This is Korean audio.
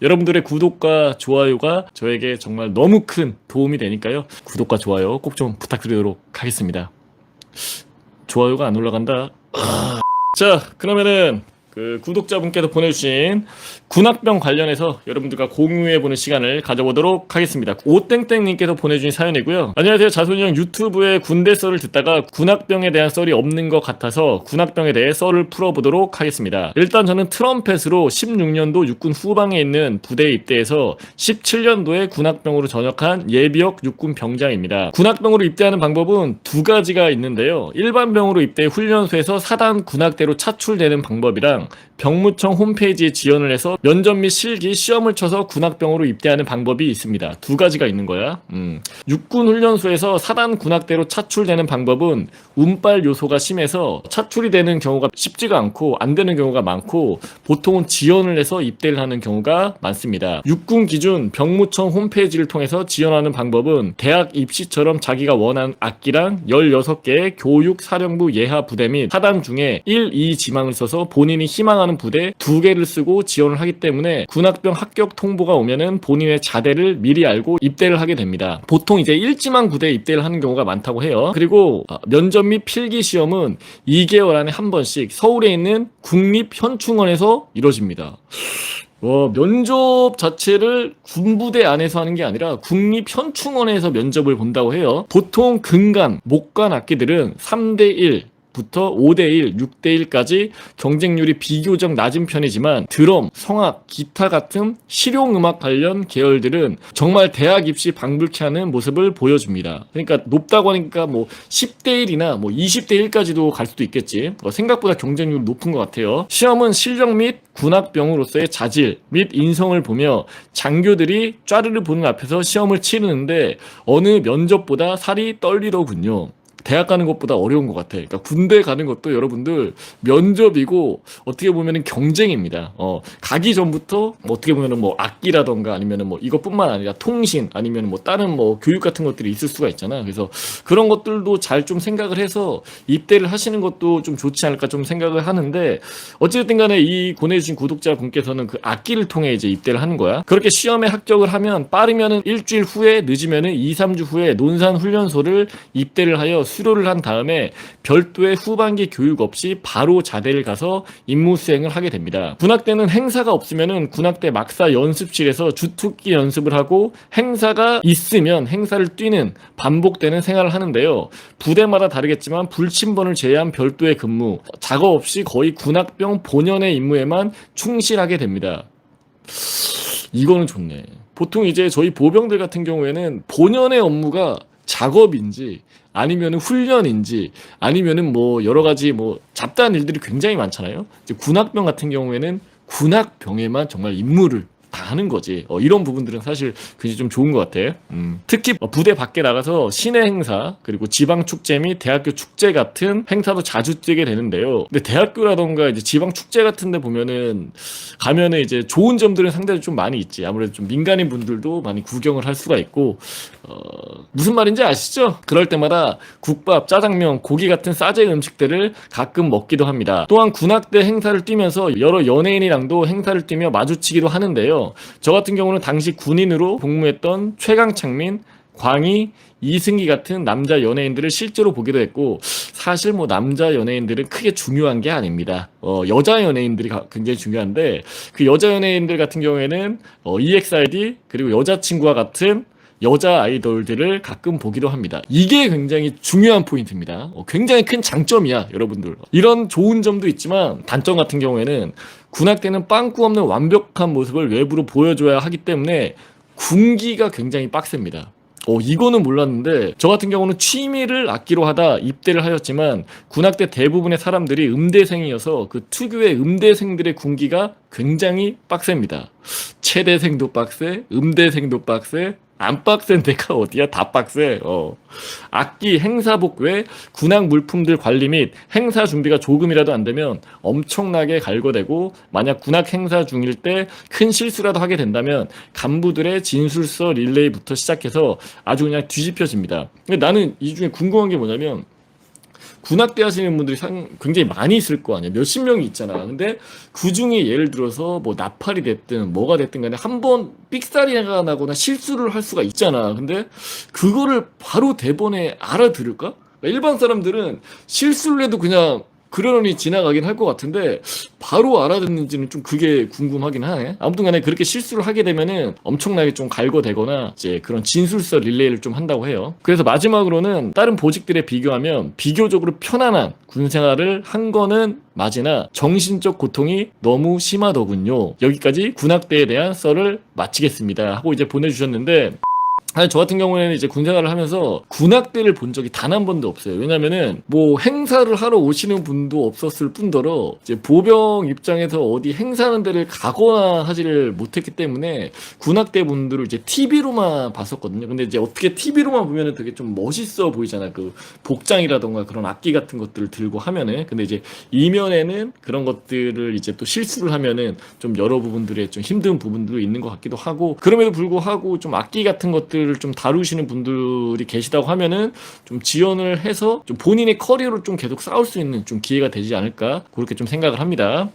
여러분들의 구독과 좋아요가 저에게 정말 너무 큰 도움이 되니까요. 구독과 좋아요 꼭 좀 부탁드리도록 하겠습니다. 좋아요가 안 올라간다. 자, 그러면은 구독자분께서 보내주신 군악병 관련해서 여러분들과 공유해보는 시간을 가져보도록 하겠습니다. 오땡땡님께서 보내주신 사연이고요. 안녕하세요. 자손이형 유튜브에 군대 썰을 듣다가 군악병에 대한 썰이 없는 것 같아서 군악병에 대해 썰을 풀어보도록 하겠습니다. 일단 저는 트럼펫으로 16년도 육군 후방에 있는 부대에 입대해서 17년도에 군악병으로 전역한 예비역 육군 병장입니다. 군악병으로 입대하는 방법은 두 가지가 있는데요. 일반병으로 입대 훈련소에서 사단 군악대로 차출되는 방법이랑 병무청 홈페이지에 지원을 해서 면접 및 실기 시험을 쳐서 군악병으로 입대하는 방법이 있습니다. 두 가지가 있는 거야. 육군 훈련소에서 사단 군악대로 차출되는 방법은 운빨 요소가 심해서 차출이 되는 경우가 쉽지가 않고 안 되는 경우가 많고 보통은 지원을 해서 입대를 하는 경우가 많습니다. 육군 기준 병무청 홈페이지를 통해서 지원하는 방법은 대학 입시처럼 자기가 원하는 악기랑 16개의 교육 사령부 예하 부대 및 사단 중에 1, 2 지망을 써서 본인이 희망하는 부대 2개를 쓰고 지원을 하기 때문에 군악병 합격 통보가 오면은 본인의 자대를 미리 알고 입대를 하게 됩니다. 보통 이제 1지망 부대에 입대를 하는 경우가 많다고 해요. 그리고 면접 및 필기 시험은 2개월 안에 한 번씩 서울에 있는 국립현충원에서 이루어집니다. 면접 자체를 군부대 안에서 하는 게 아니라 국립현충원에서 면접을 본다고 해요. 보통 근간, 목간 악기들은 3대1 부터 5대1, 6대1까지 경쟁률이 비교적 낮은 편이지만 드럼, 성악, 기타 같은 실용음악 관련 계열들은 정말 대학 입시 방불케 하는 모습을 보여줍니다. 그러니까 높다고 하니까 뭐 10대1이나 뭐 20대1까지도 갈 수도 있겠지. 생각보다 경쟁률이 높은 것 같아요. 시험은 실력 및 군악병으로서의 자질 및 인성을 보며 장교들이 짜르르 보는 앞에서 시험을 치르는데 어느 면접보다 살이 떨리더군요. 대학 가는 것보다 어려운 것 같아. 그러니까 군대 가는 것도 여러분들 면접이고 어떻게 보면은 경쟁입니다. 가기 전부터 어떻게 보면은 뭐 악기라던가 아니면은 뭐 이것뿐만 아니라 통신 아니면 뭐 다른 뭐 교육 같은 것들이 있을 수가 있잖아. 그래서 그런 것들도 잘 좀 생각을 해서 입대를 하시는 것도 좀 좋지 않을까 좀 생각을 하는데 어쨌든 간에 이 보내주신 구독자분께서는 그 악기를 통해 이제 입대를 하는 거야. 그렇게 시험에 합격을 하면 빠르면은 일주일 후에 늦으면은 2, 3주 후에 논산훈련소를 입대를 하여 수료를 한 다음에 별도의 후반기 교육 없이 바로 자대를 가서 임무 수행을 하게 됩니다. 군악대는 행사가 없으면은 군악대 막사 연습실에서 주특기 연습을 하고 행사가 있으면 행사를 뛰는 반복되는 생활을 하는데요. 부대마다 다르겠지만 불침번을 제외한 별도의 근무, 작업 없이 거의 군악병 본연의 임무에만 충실하게 됩니다. 이거는 좋네. 보통 이제 저희 보병들 같은 경우에는 본연의 업무가 작업인지 아니면은 훈련인지 아니면은 뭐 여러 가지 뭐 잡다한 일들이 굉장히 많잖아요. 이제 군악병 같은 경우에는 군악병에만 정말 임무를 다 하는 거지. 이런 부분들은 사실 굉장히 좀 좋은 것 같아. 특히 부대 밖에 나가서 시내 행사 그리고 지방 축제 및 대학교 축제 같은 행사도 자주 뛰게 되는데요. 근데 대학교라던가 이제 지방 축제 같은데 보면은 가면은 이제 좋은 점들은 상당히 좀 많이 있지. 아무래도 좀 민간인 분들도 많이 구경을 할 수가 있고 무슨 말인지 아시죠? 그럴 때마다 국밥, 짜장면, 고기 같은 싸제 음식들을 가끔 먹기도 합니다. 또한 군악대 행사를 뛰면서 여러 연예인이랑도 행사를 뛰며 마주치기도 하는데요. 저 같은 경우는 당시 군인으로 복무했던 최강창민, 광희, 이승기 같은 남자 연예인들을 실제로 보기도 했고 사실 뭐 남자 연예인들은 크게 중요한 게 아닙니다. 여자 연예인들이 굉장히 중요한데 그 여자 연예인들 같은 경우에는 EXID 그리고 여자친구와 같은 여자 아이돌들을 가끔 보기도 합니다. 이게 굉장히 중요한 포인트입니다. 굉장히 큰 장점이야, 여러분들. 이런 좋은 점도 있지만 단점 같은 경우에는 군악대는 빵꾸 없는 완벽한 모습을 외부로 보여줘야 하기 때문에 군기가 굉장히 빡셉니다. 이거는 몰랐는데 저 같은 경우는 취미를 악기로 하다 입대를 하였지만 군악대 대부분의 사람들이 음대생이어서 그 특유의 음대생들의 군기가 굉장히 빡셉니다. 체대생도 빡세, 음대생도 빡세, 안 빡센 데가 어디야? 다 빡세. 악기, 행사복 외 군악 물품들 관리 및 행사 준비가 조금이라도 안 되면 엄청나게 갈거되고 만약 군악 행사 중일 때 큰 실수라도 하게 된다면 간부들의 진술서 릴레이부터 시작해서 아주 그냥 뒤집혀집니다. 근데 나는 이 중에 궁금한 게 뭐냐면 군악대 하시는 분들이 굉장히 많이 있을 거 아니야. 몇십 명이 있잖아. 근데 그 중에 예를 들어서 뭐 나팔이 됐든 뭐가 됐든 간에 한 번 삑사리가 나거나 실수를 할 수가 있잖아. 근데 그거를 바로 대본에 알아들을까? 그러니까 일반 사람들은 실수를 해도 그냥 그러려니 지나가긴 할 것 같은데 바로 알아듣는지는 좀 그게 궁금하긴 하네. 아무튼 간에 그렇게 실수를 하게 되면은 엄청나게 좀 갈궈대거나 이제 그런 진술서 릴레이를 좀 한다고 해요. 그래서 마지막으로는 다른 보직들에 비교하면 비교적으로 편안한 군 생활을 한 거는 맞으나 정신적 고통이 너무 심하더군요. 여기까지 군악대에 대한 썰을 마치겠습니다 하고 이제 보내주셨는데, 아니, 저 같은 경우에는 이제 군 생활을 하면서 군악대를 본 적이 단 한 번도 없어요. 왜냐면은 뭐 행사를 하러 오시는 분도 없었을 뿐더러 이제 보병 입장에서 어디 행사하는 데를 가거나 하지를 못했기 때문에 군악대 분들을 이제 TV로만 봤었거든요. 근데 이제 어떻게 TV로만 보면은 되게 좀 멋있어 보이잖아. 그 복장이라던가 그런 악기 같은 것들을 들고 하면은. 근데 이제 이면에는 그런 것들을 이제 또 실수를 하면은 좀 여러 부분들에 좀 힘든 부분도 있는 것 같기도 하고, 그럼에도 불구하고 좀 악기 같은 것들 좀 다루시는 분들이 계시다고 하면은 좀 지원을 해서 좀 본인의 커리어를 좀 계속 쌓을 수 있는 좀 기회가 되지 않을까, 그렇게 좀 생각을 합니다.